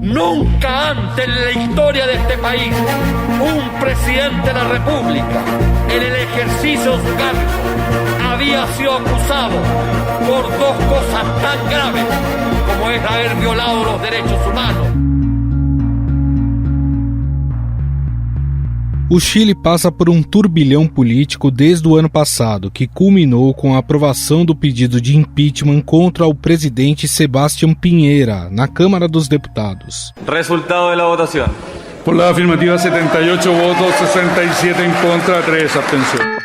Nunca antes en la historia de este país un presidente de la República en el ejercicio de su cargo había sido acusado por dos cosas tan graves como es haber violado los derechos humanos. O Chile passa por um turbilhão político desde o ano passado, que culminou com a aprovação do pedido de impeachment contra o presidente Sebastián Piñera na Câmara dos Deputados. Resultado da votação. Por la afirmativa, 78 votos, 67 en contra, 3 abstenciones.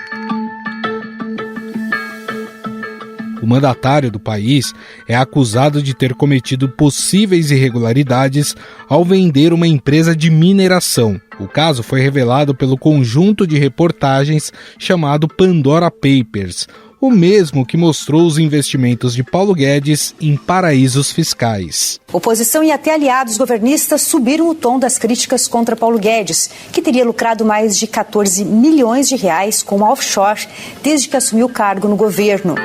O mandatário do país é acusado de ter cometido possíveis irregularidades ao vender uma empresa de mineração. O caso foi revelado pelo conjunto de reportagens chamado Pandora Papers, o mesmo que mostrou os investimentos de Paulo Guedes em paraísos fiscais. Oposição e até aliados governistas subiram o tom das críticas contra Paulo Guedes, que teria lucrado mais de 14 milhões de reais com a offshore desde que assumiu o cargo no governo.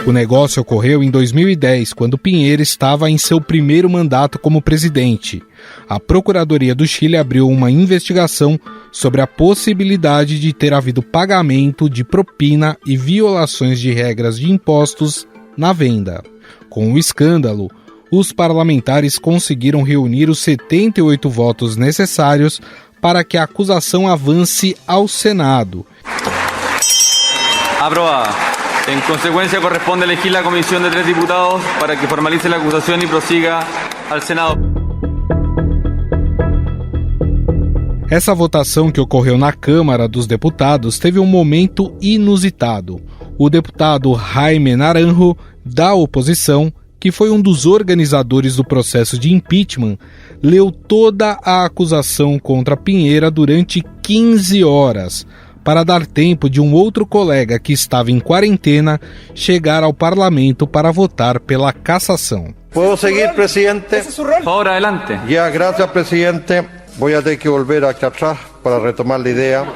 O negócio ocorreu em 2010, quando Piñera estava em seu primeiro mandato como presidente. A Procuradoria do Chile abriu uma investigação sobre a possibilidade de ter havido pagamento de propina e violações de regras de impostos na venda. Com o escândalo, os parlamentares conseguiram reunir os 78 votos necessários para que a acusação avance ao Senado. Aprovada. En consecuencia, corresponde elegir la comisión de 3 diputados para que formalice la acusación y prosiga al Senado. Essa votação que ocorreu na Câmara dos Deputados teve um momento inusitado. O deputado Jaime Naranjo, da oposição, que foi um dos organizadores do processo de impeachment, leu toda a acusação contra Piñera durante 15 horas, para dar tempo de um outro colega que estava em quarentena chegar ao parlamento para votar pela cassação. ¿Puedo seguir, presidente? Ahora, adelante. Ya, gracias, presidente. Voy a tener que volver acá atrás para retomar la idea.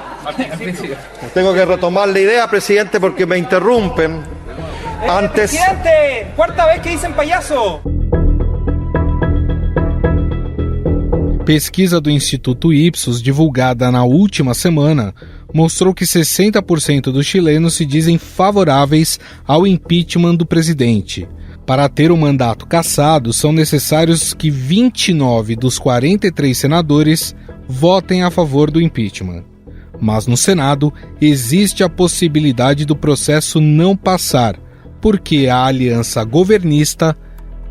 Tengo que retomar la idea, presidente, porque me interrumpen. Antes... ¡Presidente! ¡Cuarta vez que dicen payaso! Pesquisa do Instituto Ipsos, divulgada na última semana, mostrou que 60% dos chilenos se dizem favoráveis ao impeachment do presidente. Para ter um mandato cassado, são necessários que 29 dos 43 senadores votem a favor do impeachment. Mas no Senado existe a possibilidade do processo não passar, porque a aliança governista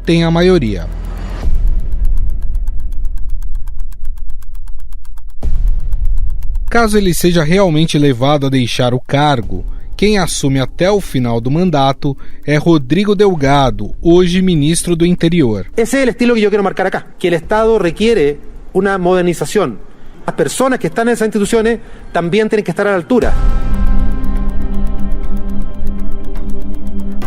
tem a maioria. Caso ele seja realmente levado a deixar o cargo, quem assume até o final do mandato é Rodrigo Delgado, hoje ministro do Interior. Esse é o estilo que eu quero marcar acá, que o Estado requiere uma modernização. As pessoas que estão nessas instituições também têm que estar à altura.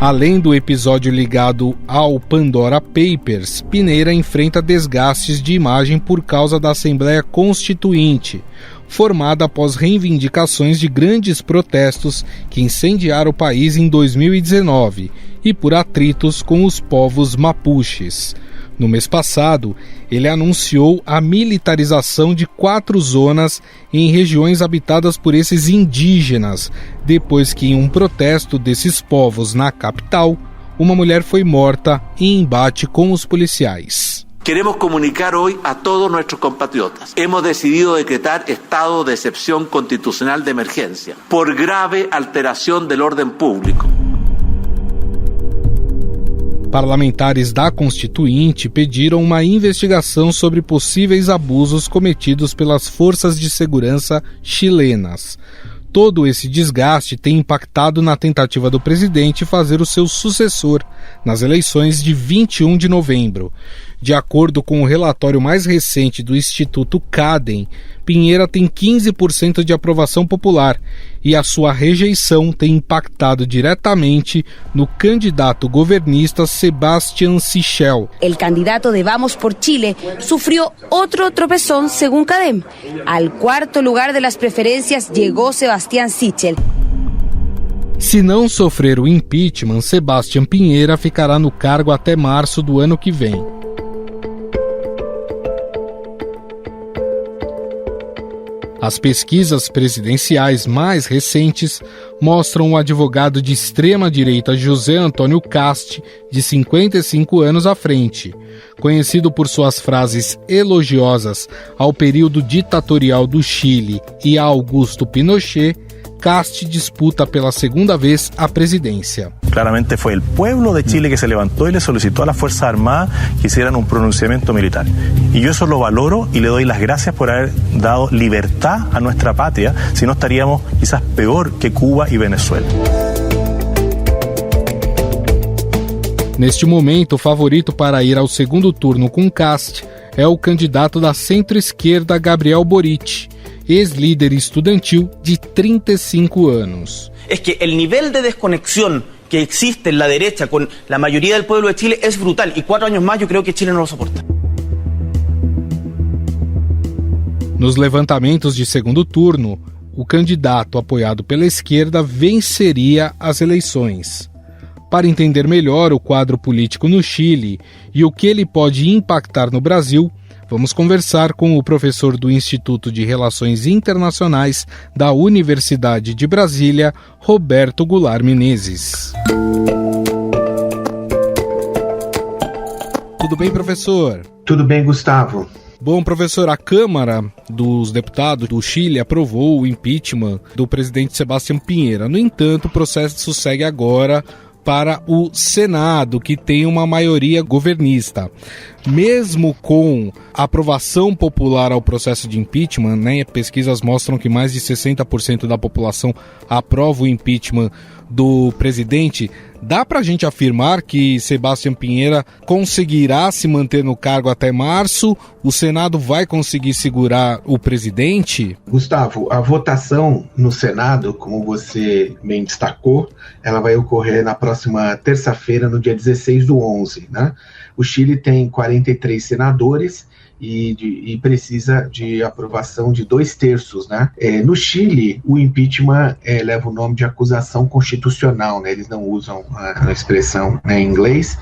Além do episódio ligado ao Pandora Papers, Piñera enfrenta desgastes de imagem por causa da Assembleia Constituinte, formada após reivindicações de grandes protestos que incendiaram o país em 2019 e por atritos com os povos mapuches. No mês passado, ele anunciou a militarização de 4 zonas em regiões habitadas por esses indígenas, depois que em um protesto desses povos na capital, uma mulher foi morta em embate com os policiais. Queremos comunicar hoy a todos nuestros compatriotas. Hemos decidido decretar estado de excepción constitucional de emergencia por grave alteración del orden público. Parlamentares da Constituinte pediram uma investigação sobre possíveis abusos cometidos pelas forças de segurança chilenas. Todo esse desgaste tem impactado na tentativa do presidente fazer o seu sucessor nas eleições de 21 de novembro. De acordo com o relatório mais recente do Instituto Cadem, Piñera tem 15% de aprovação popular e a sua rejeição tem impactado diretamente no candidato governista Sebastián Sichel. El candidato de Vamos por Chile sufrió otro tropezón según Cadem. Al 4º lugar de las preferencias llegó Sebastián Sichel. Se não sofrer o impeachment, Sebastián Piñera ficará no cargo até março do ano que vem. As pesquisas presidenciais mais recentes mostram o advogado de extrema-direita José Antônio Cast, de 55 anos à frente. Conhecido por suas frases elogiosas ao período ditatorial do Chile e a Augusto Pinochet, Cast disputa pela segunda vez a presidência. Claramente fue el pueblo de Chile que se levantó y le solicitó a las Fuerzas Armadas que hicieran un pronunciamiento militar. Y yo eso lo valoro y le doy las gracias por haber dado libertad a nuestra patria, si no estaríamos quizás peor que Cuba y Venezuela. Neste momento, o favorito para ir ao segundo turno com Cast é o candidato da centro-esquerda Gabriel Boric, ex-líder estudantil de 35 anos. Es que el nivel de desconexión que existe en la derecha con la mayoría del pueblo de Chile es brutal y 4 años más yo creo que Chile no lo soporta. Nos levantamentos de segundo turno, o candidato apoiado pela esquerda venceria as eleições. Para entender melhor o quadro político no Chile e o que ele pode impactar no Brasil, vamos conversar com o professor do Instituto de Relações Internacionais da Universidade de Brasília, Roberto Goulart Menezes. Tudo bem, professor? Tudo bem, Gustavo. Bom, professor, a Câmara dos Deputados do Chile aprovou o impeachment do presidente Sebastián Piñera. No entanto, o processo segue agora para o Senado, que tem uma maioria governista. Mesmo com a aprovação popular ao processo de impeachment, né, pesquisas mostram que mais de 60% da população aprova o impeachment do presidente, dá para a gente afirmar que Sebastián Piñera conseguirá se manter no cargo até março? O Senado vai conseguir segurar o presidente? Gustavo, a votação no Senado, como você bem destacou, ela vai ocorrer na próxima terça-feira, no dia 16/11, né? O Chile tem 43 senadores e precisa de aprovação de 2/3, né? No Chile, o impeachment leva o nome de acusação constitucional, né? Eles não usam a expressão, né, em inglês.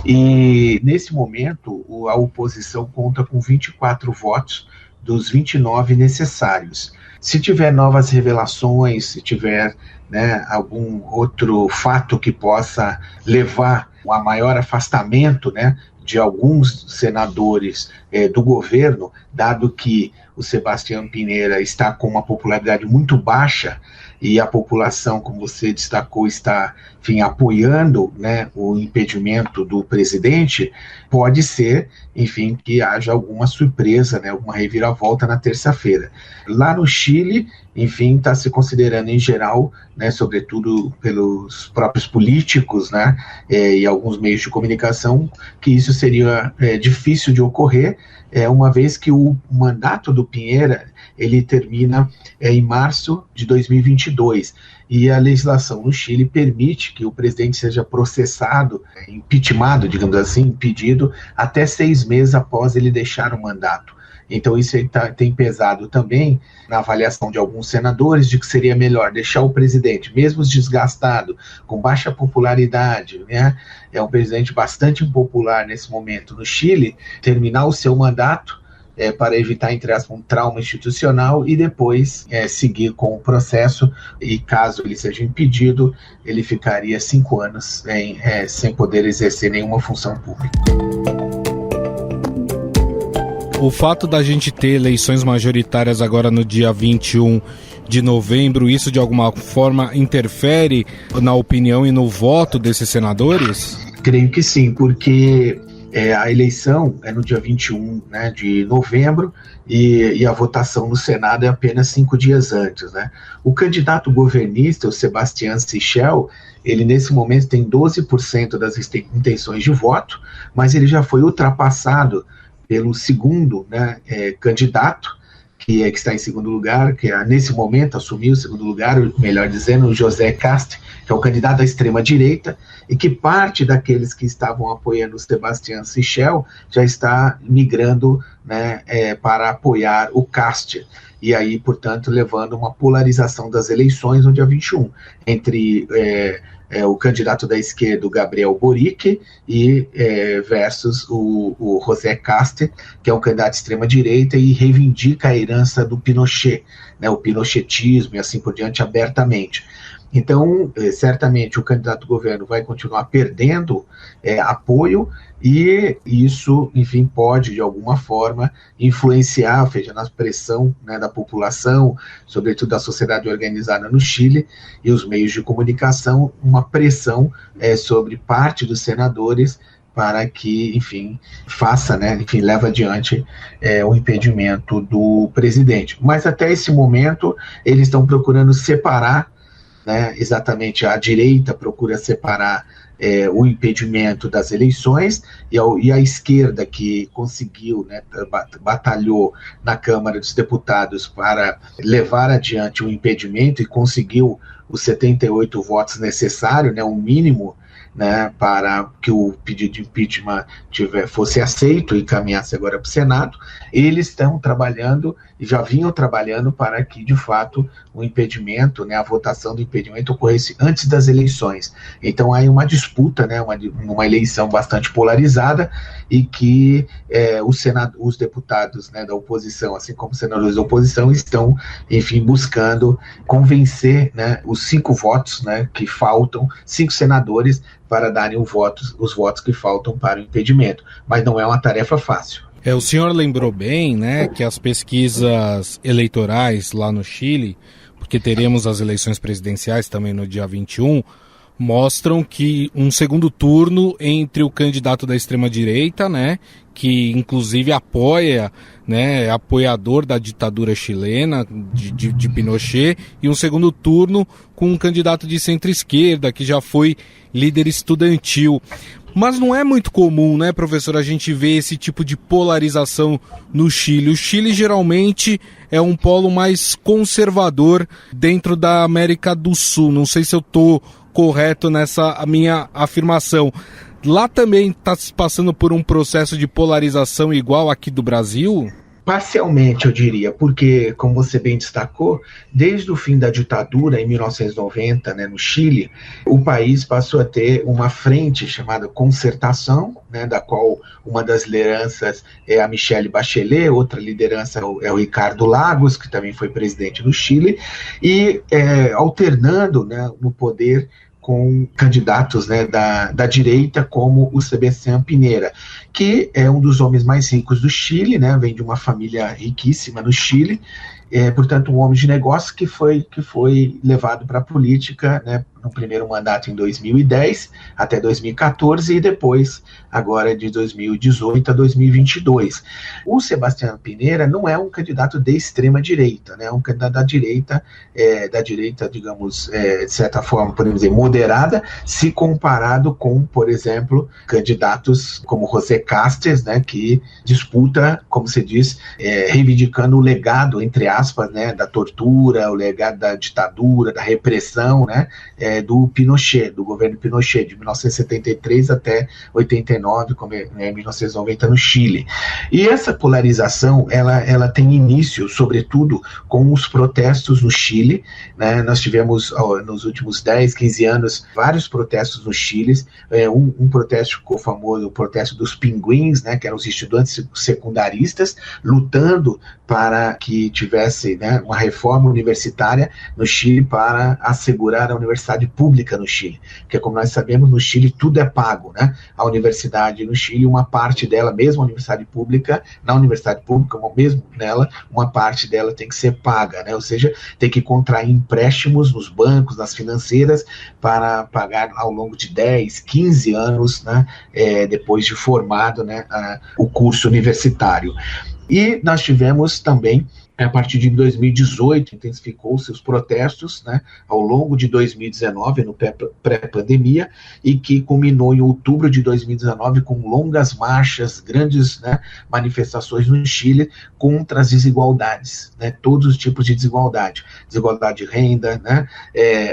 E, nesse momento, a oposição conta com 24 votos dos 29 necessários. Se tiver novas revelações, se tiver, né, algum outro fato que possa levar a maior afastamento, né, de alguns senadores do governo, dado que o Sebastián Piñera está com uma popularidade muito baixa e a população, como você destacou, está, enfim, apoiando, né, o impedimento do presidente, pode ser, enfim, que haja alguma surpresa, né, alguma reviravolta na terça-feira. Lá no Chile, enfim, está se considerando em geral, né, sobretudo pelos próprios políticos, né, e alguns meios de comunicação, que isso seria difícil de ocorrer, uma vez que o mandato do Piñera ele termina em março de 2022 e a legislação no Chile permite que o presidente seja processado, impeachmentado, digamos assim, impedido, até 6 meses após ele deixar o mandato. Então isso tem pesado também na avaliação de alguns senadores de que seria melhor deixar o presidente, mesmo desgastado, com baixa popularidade, né? É um presidente bastante impopular nesse momento no Chile, terminar o seu mandato para evitar, entre aspas, um trauma institucional e depois seguir com o processo e caso ele seja impedido, ele ficaria 5 anos sem poder exercer nenhuma função pública. O fato da gente ter eleições majoritárias agora no dia 21 de novembro, isso de alguma forma interfere na opinião e no voto desses senadores? Creio que sim, porque a eleição é no dia 21, né, de novembro e a votação no Senado é apenas 5 dias antes, né? O candidato governista, o Sebastián Sichel, ele nesse momento tem 12% das intenções de voto, mas ele já foi ultrapassado pelo segundo, né, candidato, que está em segundo lugar, que nesse momento assumiu o segundo lugar, melhor dizendo, o José Cast, que é o candidato da extrema-direita, e que parte daqueles que estavam apoiando o Sebastián Sichel já está migrando né, para apoiar o Cast, e aí, portanto, levando uma polarização das eleições no dia 21, entre o candidato da esquerda, o Gabriel Boric, e versus o José Cast, que é um candidato de extrema-direita e reivindica a herança do Pinochet, né, o pinochetismo e assim por diante, abertamente. Então, certamente, o candidato do governo vai continuar perdendo apoio, e isso, enfim, pode, de alguma forma, influenciar, ou seja, na pressão, né, da população, sobretudo da sociedade organizada no Chile, e os meios de comunicação, uma pressão sobre parte dos senadores para que, enfim, faça, né, enfim, leve adiante o impedimento do presidente. Mas até esse momento, eles estão procurando separar, né, exatamente a direita procura separar o impedimento das eleições, e a esquerda, que conseguiu, né, batalhou na Câmara dos Deputados para levar adiante o impedimento e conseguiu os 78 votos necessários, né, um mínimo, né, para que o pedido de impeachment fosse aceito e caminhasse agora para o Senado. Eles estão trabalhando, e já vinham trabalhando, para que, de fato, o impedimento, né, a votação do impedimento ocorresse antes das eleições. Então, há uma disputa, né, uma eleição bastante polarizada, e que os deputados, né, da oposição, assim como os senadores da oposição, estão, enfim, buscando convencer, né, os 5 votos, né, que faltam, 5 senadores, para darem os votos que faltam para o impedimento. Mas não é uma tarefa fácil. O senhor lembrou bem, né, que as pesquisas eleitorais lá no Chile, porque teremos as eleições presidenciais também no dia 21, mostram que um segundo turno entre o candidato da extrema-direita, né, que inclusive apoia, né, apoiador da ditadura chilena, de Pinochet, e um segundo turno com um candidato de centro-esquerda, que já foi líder estudantil. Mas não é muito comum, né, professor, a gente ver esse tipo de polarização no Chile. O Chile geralmente é um polo mais conservador dentro da América do Sul. Não sei se eu estou correto nessa minha afirmação. Lá também está se passando por um processo de polarização igual aqui do Brasil? Parcialmente, eu diria, porque, como você bem destacou, desde o fim da ditadura, em 1990, né, no Chile, o país passou a ter uma frente chamada Concertação, né, da qual uma das lideranças é a Michelle Bachelet, outra liderança é o Ricardo Lagos, que também foi presidente do Chile, e alternando, né, no poder com candidatos, né, da direita, como o Sebastián Piñera, que é um dos homens mais ricos do Chile, né, vem de uma família riquíssima no Chile, portanto um homem de negócio que foi levado para a política, né, no primeiro mandato em 2010 até 2014 e depois agora de 2018 a 2022. O Sebastián Piñera não é um candidato de extrema direita, né, é um candidato da direita, digamos, de certa forma, podemos dizer, moderada, se comparado com, por exemplo, candidatos como José Castes, né, que disputa, como se diz, reivindicando o legado, entre aspas, né, da tortura, o legado da ditadura, da repressão, né, do Pinochet, do governo Pinochet, de 1973 até 89, como 1990 no Chile. E essa polarização, ela tem início, sobretudo, com os protestos no Chile, né? Nós tivemos, nos últimos 10, 15 anos, vários protestos no Chile. Um protesto ficou famoso, o protesto dos pinguins, né, que eram os estudantes secundaristas, lutando para que tivesse, né, uma reforma universitária no Chile para assegurar a universidade pública no Chile, porque, como nós sabemos, no Chile tudo é pago, né? A universidade no Chile, uma parte dela, mesmo a universidade pública, na universidade pública, mesmo nela, uma parte dela tem que ser paga, né? Ou seja, tem que contrair empréstimos nos bancos, nas financeiras, para pagar ao longo de 10, 15 anos, né, depois de formado, né, o curso universitário. E nós tivemos também A partir de 2018, intensificou seus protestos, né, ao longo de 2019, no pré-pandemia, e que culminou em outubro de 2019 com longas marchas, grandes, né, manifestações no Chile contra as desigualdades, né, todos os tipos de desigualdade de renda, né,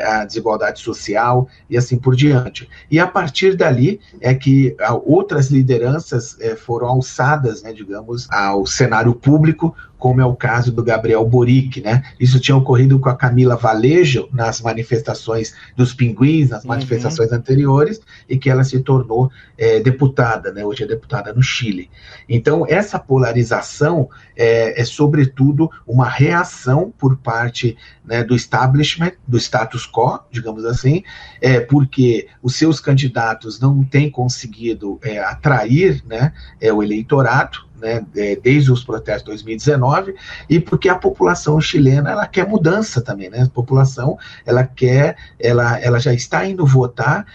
a desigualdade social e assim por diante. E a partir dali é que outras lideranças foram alçadas, né, digamos, ao cenário público, como é o caso do Gabriel Boric, né? Isso tinha ocorrido com a Camila Vallejo nas manifestações dos Pinguins, nas manifestações anteriores, e que ela se tornou deputada, né? Hoje é deputada no Chile. Então, essa polarização é sobretudo uma reação por parte, né, do establishment, do status quo, digamos assim, porque os seus candidatos não têm conseguido atrair, né, o eleitorado, né, desde os protestos de 2019, e porque a população chilena ela quer mudança também, né? A população ela já está indo votar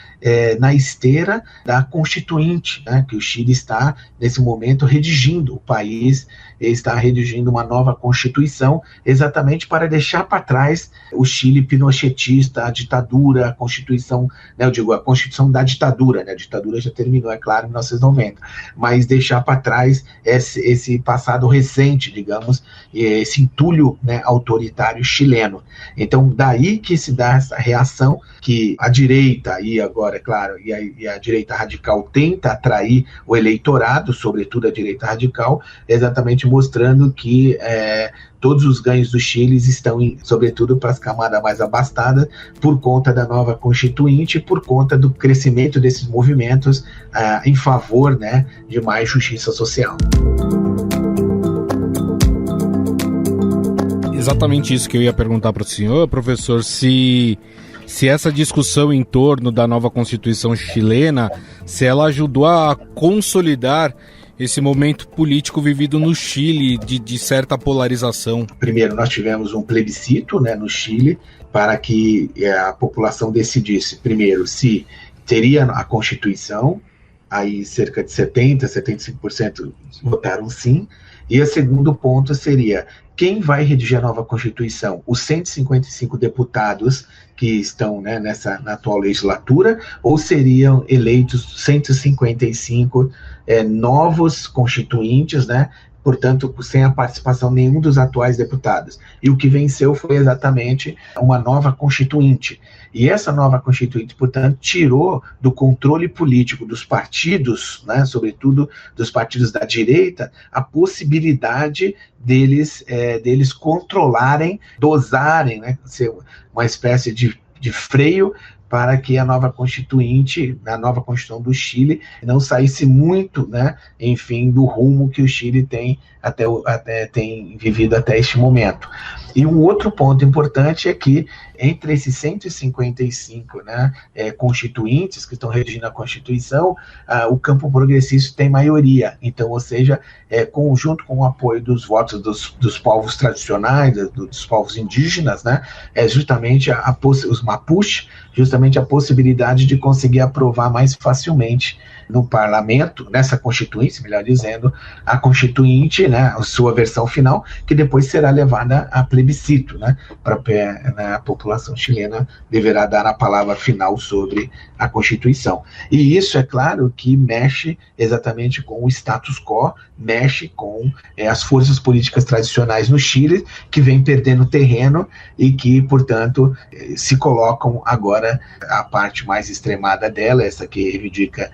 na esteira da Constituinte, né, que o Chile está nesse momento redigindo. O país está redigindo uma nova Constituição exatamente para deixar para trás o Chile pinochetista, a ditadura, a Constituição, né, eu digo a Constituição da ditadura, né? A ditadura já terminou, é claro, em 1990, mas deixar para trás esse passado recente, digamos, esse entulho, né, autoritário chileno. Então, daí que se dá essa reação que a direita, e agora, é claro, e a direita radical tenta atrair o eleitorado, sobretudo a direita radical, exatamente mostrando que todos os ganhos do Chile estão, sobretudo, para as camadas mais abastadas, por conta da nova Constituinte, por conta do crescimento desses movimentos em favor, né, de mais justiça social. Exatamente isso que eu ia perguntar para o senhor, professor, se essa discussão em torno da nova Constituição chilena, se ela ajudou a consolidar esse momento político vivido no Chile, de certa polarização. Primeiro, nós tivemos um plebiscito, né, no Chile, para que a população decidisse, primeiro, se teria a Constituição, aí cerca de 75% votaram sim, e o segundo ponto seria: quem vai redigir a nova Constituição? Os 155 deputados que estão, né, na atual legislatura, ou seriam eleitos 155 novos constituintes, né? Portanto, sem a participação de nenhum dos atuais deputados. E o que venceu foi exatamente uma nova Constituinte. E essa nova Constituinte, portanto, tirou do controle político dos partidos, né, sobretudo dos partidos da direita, a possibilidade deles controlarem, dosarem, né, ser uma espécie de freio para que a nova Constituinte, a nova Constituição do Chile, não saísse muito, né, enfim, do rumo que o Chile tem tem vivido até este momento. E um outro ponto importante é que, entre esses 155, né, constituintes que estão redigindo a Constituição, o campo progressista tem maioria. Então, ou seja, junto com o apoio dos votos dos povos tradicionais, dos povos indígenas, né, justamente os Mapuche, justamente a possibilidade de conseguir aprovar mais facilmente no parlamento, nessa Constituinte, melhor dizendo, a Constituinte, né, a sua versão final, que depois será levada a plebiscito, né, a população chilena deverá dar a palavra final sobre a Constituição. E isso, é claro, que mexe exatamente com o status quo, mexe com as forças políticas tradicionais no Chile, que vem perdendo terreno e que, portanto, se colocam agora, a parte mais extremada dela, essa que reivindica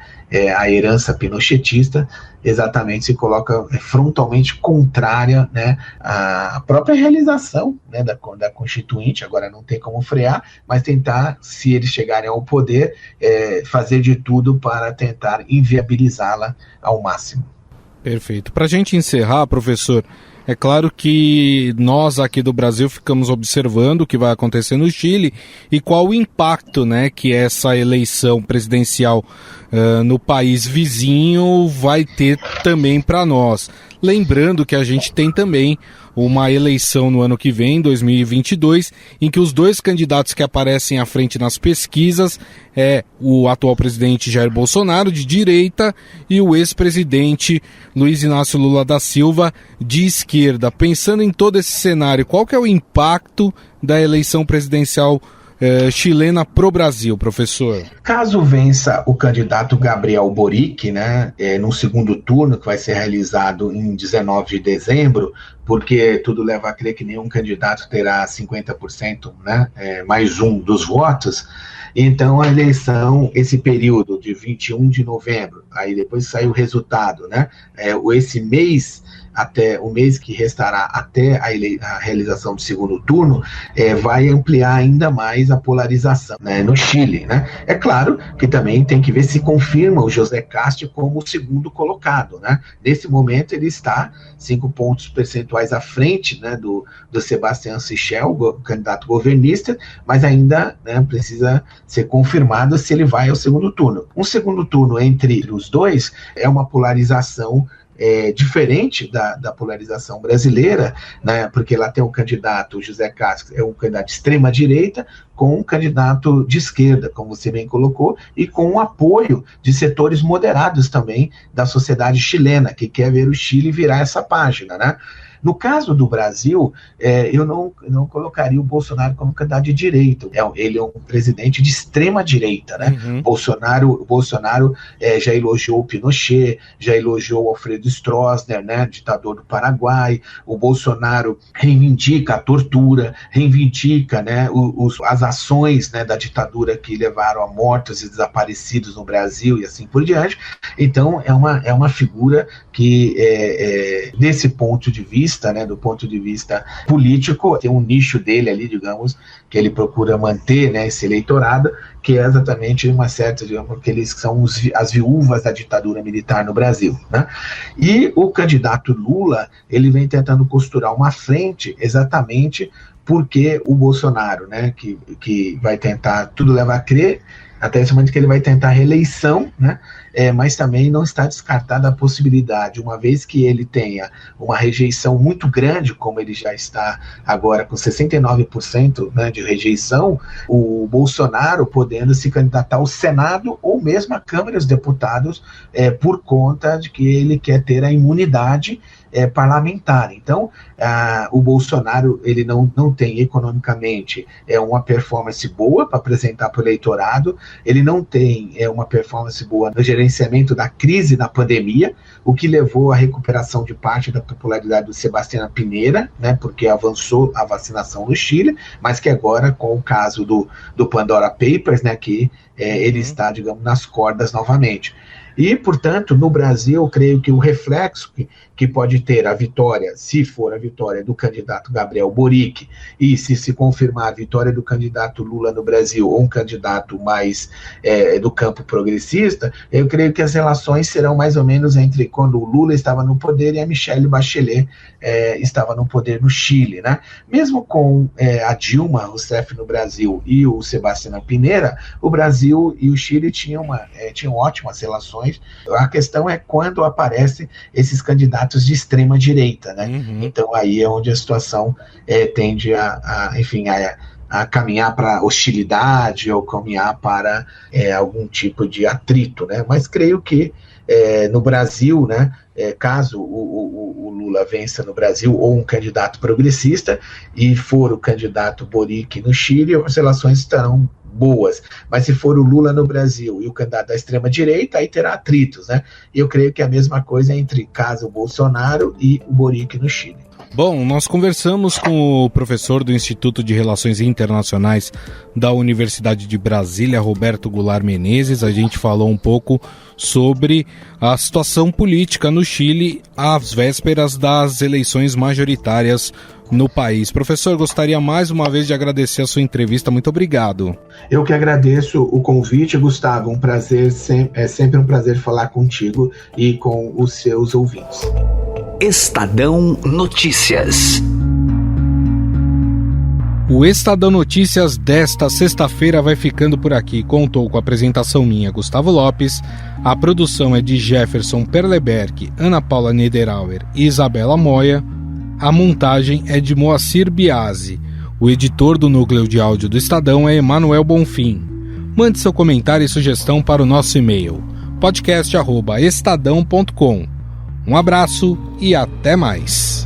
a herança pinochetista, exatamente se coloca frontalmente contrária, né, à própria realização, né, da Constituinte. Agora não tem como frear, mas tentar, se eles chegarem ao poder, fazer de tudo para tentar inviabilizá-la ao máximo. Perfeito. Para a gente encerrar, professor, é claro que nós aqui do Brasil ficamos observando o que vai acontecer no Chile e qual o impacto, né, que essa eleição presidencial no país vizinho vai ter também para nós. Lembrando que a gente tem também uma eleição no ano que vem, 2022, em que os dois candidatos que aparecem à frente nas pesquisas é o atual presidente Jair Bolsonaro, de direita, e o ex-presidente Luiz Inácio Lula da Silva, de esquerda. Pensando em todo esse cenário, qual que é o impacto da eleição presidencial chilena pro Brasil, professor? Caso vença o candidato Gabriel Boric, né, no segundo turno, que vai ser realizado em 19 de dezembro, porque tudo leva a crer que nenhum candidato terá 50%, né, mais um dos votos. Então a eleição, esse período de 21 de novembro, aí depois sai o resultado, né, esse mês, até o mês que restará até a realização do segundo turno, vai ampliar ainda mais a polarização, né, no Chile, né? É claro que também tem que ver se confirma o José Castro como o segundo colocado, né? Nesse momento ele está 5 pontos percentuais à frente, né, do Sebastián Sichel, o candidato governista, mas ainda, né, precisa ser confirmado se ele vai ao segundo turno. Um segundo turno entre os dois é uma polarização diferente da polarização brasileira, né, porque lá tem um candidato, o José Castro, é um candidato de extrema-direita, com um candidato de esquerda, como você bem colocou, e com o apoio de setores moderados também da sociedade chilena, que quer ver o Chile virar essa página, né? No caso do Brasil, eu não colocaria o Bolsonaro como candidato de direita. Ele é um presidente de extrema direita, né? Uhum. Bolsonaro já elogiou o Pinochet, já elogiou o Alfredo Stroessner, né, ditador do Paraguai. O Bolsonaro reivindica a tortura, reivindica, né, as ações, né, da ditadura que levaram a mortos e desaparecidos no Brasil e assim por diante. Então, é uma figura que, desse ponto de vista, né, do ponto de vista político, tem um nicho dele ali, digamos, que ele procura manter, né, esse eleitorado, que é exatamente uma certa, digamos, que eles são as viúvas da ditadura militar no Brasil, né? E o candidato Lula, ele vem tentando costurar uma frente exatamente porque o Bolsonaro, né, que vai tentar, tudo leva a crer, até esse momento que ele vai tentar reeleição, né? Mas também não está descartada a possibilidade, uma vez que ele tenha uma rejeição muito grande, como ele já está agora com 69%, né, de rejeição, o Bolsonaro podendo se candidatar ao Senado ou mesmo à Câmara dos Deputados, por conta de que ele quer ter a imunidade parlamentar. Então, o Bolsonaro, ele não tem economicamente uma performance boa para apresentar para o eleitorado, ele não tem uma performance boa no gerenciamento da crise na pandemia, o que levou à recuperação de parte da popularidade do Sebastián Pinera, né, porque avançou a vacinação no Chile, mas que agora, com o caso do Pandora Papers, né, que ele está, digamos, nas cordas novamente. E, portanto, no Brasil, eu creio que o reflexo que pode ter a vitória, se for a vitória do candidato Gabriel Boric, e se confirmar a vitória do candidato Lula no Brasil, ou um candidato mais do campo progressista, eu creio que as relações serão mais ou menos entre quando o Lula estava no poder e a Michelle Bachelet estava no poder no Chile, né? Mesmo com a Dilma Rousseff no Brasil e o Sebastián Pinera, o Brasil e o Chile tinham ótimas relações. A questão é quando aparecem esses candidatos de extrema direita, né? Uhum. Então aí é onde a situação tende a caminhar para hostilidade ou caminhar para algum tipo de atrito, né? Mas creio que no Brasil, né, caso o Lula vença no Brasil, ou um candidato progressista, e for o candidato Boric no Chile, as relações estarão boas, mas se for o Lula no Brasil e o candidato da extrema-direita, aí terá atritos, né? E eu creio que é a mesma coisa entre caso o Bolsonaro e o Boric no Chile. Bom, nós conversamos com o professor do Instituto de Relações Internacionais da Universidade de Brasília, Roberto Goulart Menezes. A gente falou um pouco sobre a situação política no Chile às vésperas das eleições majoritárias no país. Professor, gostaria mais uma vez de agradecer a sua entrevista. Muito obrigado. Eu que agradeço o convite, Gustavo. Um prazer, é sempre um prazer falar contigo e com os seus ouvintes. Estadão Notícias. O Estadão Notícias desta sexta-feira vai ficando por aqui. Contou com a apresentação minha, Gustavo Lopes. A produção é de Jefferson Perleberg, Ana Paula Niederauer e Isabela Moya. A montagem é de Moacir Biasi. O editor do núcleo de áudio do Estadão é Emanuel Bonfim. Mande seu comentário e sugestão para o nosso e-mail, podcast@estadão.com. Um abraço e até mais.